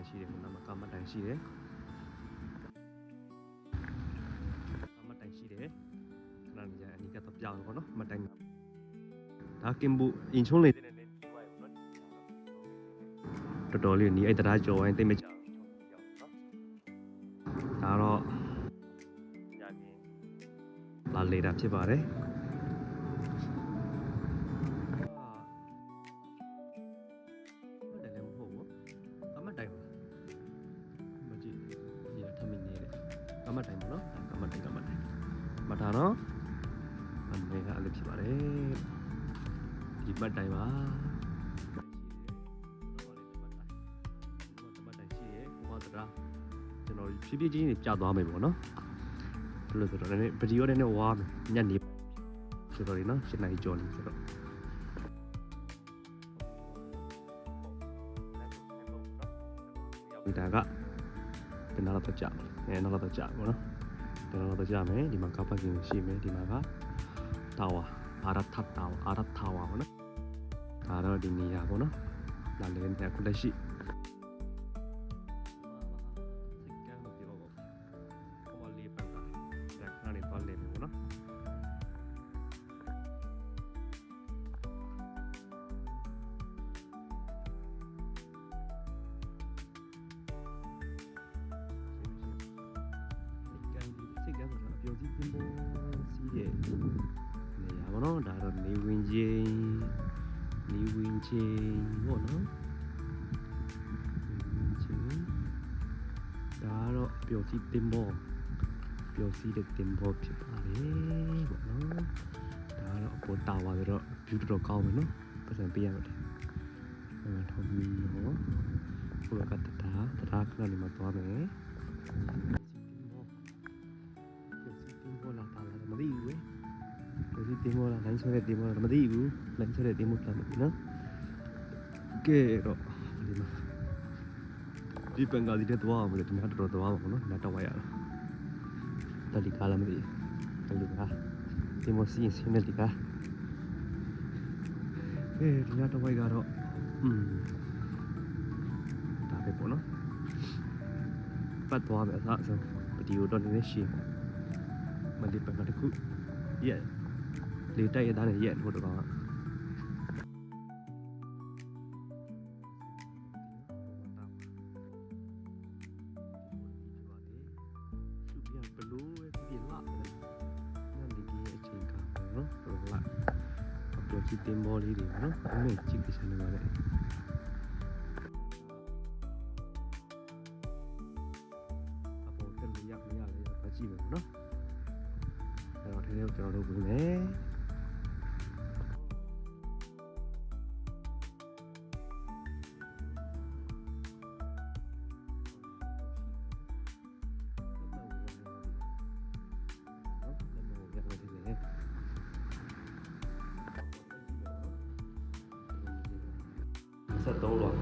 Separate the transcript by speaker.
Speaker 1: ရှိတယ်နော်ကာမတိုင်ရှိတယ်ကာမတိုင်ရှိတယ်ခဏနေကြအနီးကတော့ပြောင်းပေါ့နော်မတိုင်ဒါကင်ဘူအင်ချုံးလေးတဲ့နေဒီဝိုင်ပေါ့နော်တော်တော်လေးနီးအဲ့တရားကြော်ဝိုင်းတိတ်မကြဘူးဒါတော့ညကင်းလာလေတာဖြစ်ပါတယ်ကမတိုင်မကြည့်ဒီထမင်းနေတဲ့ကမတိုင်ပေါ့နော်ကမတိုင်မထားနော်အနေကအဲ့လိုဖြစ်ပါတယ်ဒီမတိုင်ပါရှိတယ်ဟိုမှာတရားကျွန်တော်ဖြည်းဖြည်းချင်းကြာသွားမယ်ပေါ့နော်ဘယ်လိုဆိုတော့လည်းဗီဒီယိုနဲ့ဝါမယ်ညနေဆိုတော့လေနော်7နာရီကျော်နေဆိုတော့ဒါကဒီနောက်တော့ကြာမယ်နောက်တော့ကြာပေါ့နော်ဒီနောက်တော့ကြာမယ်ဒီမှာကပ်ပါကင်ရှိမယ်ဒီမှာကတာဝါအာရထတာဝါပေါ့နော်ဒါတော့ဒီနေရာပေါ့နော်လာလေတဲ့ခုလက်ရှိပျော်စီးသင်္ဘောစီးတဲ့နေရာပေါ့နော်ဒါတော့နေဝင်ချင်းပေါ့နော်ဒါတော့ပျော်စီးသင်္ဘောတဲ့သင်္ဘောဖြစ်ပါတယ်ပေါ့နော်ဒါတော့အပေါ်တာဝါဆိုတော့ view တော်ကောင်းမယ်နော်ပတ်စံပေးရတော့တယ်ထောင်းပြီးတော့ဘုရားကတရားခဏနေမှာသွားမယ်မသိဘူးလေဒီတင်မောလာလိုင်းဆွဲတဲ့တင်မောလာမသိဘူးလိုင်းဆွဲတဲ့တင်မောလာမသိနော်ကဲတော့ဒီမှာဒီပန်ကားဒီတဲ့သွားအောင်လေဒီမှာတော်တော်သွားမှာပေါ့နော်နောက်တော့ဝရတော့တလီကားလည်းမသိဘူးတလီကားတင်မောစီးစင်းတဲ့ဒီကားဒီနောက်တော့ဝရကတော့ဒါပဲပေါ့နော်ပတ်သွားမယ်အစားဆုံးဗီဒီယိုတော့နည်းနည်းရှင်းမလေးပန်ကားတစ်ခုရက်လေတိုက်ရသားနဲ့ရက်လို့တော့ကောင်းဘလို့ပြင်လာတယ်နာဒီကြီးအချိန်ကနော်ဘလို့လာအပလိုချီတင်ဘောလေးတွေနော်အမေကြည့်ကြနေပါလေအပေါ်တက်လို့ရမရလဲပါကြည့်မယ်နော်အဲ့တော့ဒီနေ့ကျွန်တော်တို့ဝင်မယ်73လော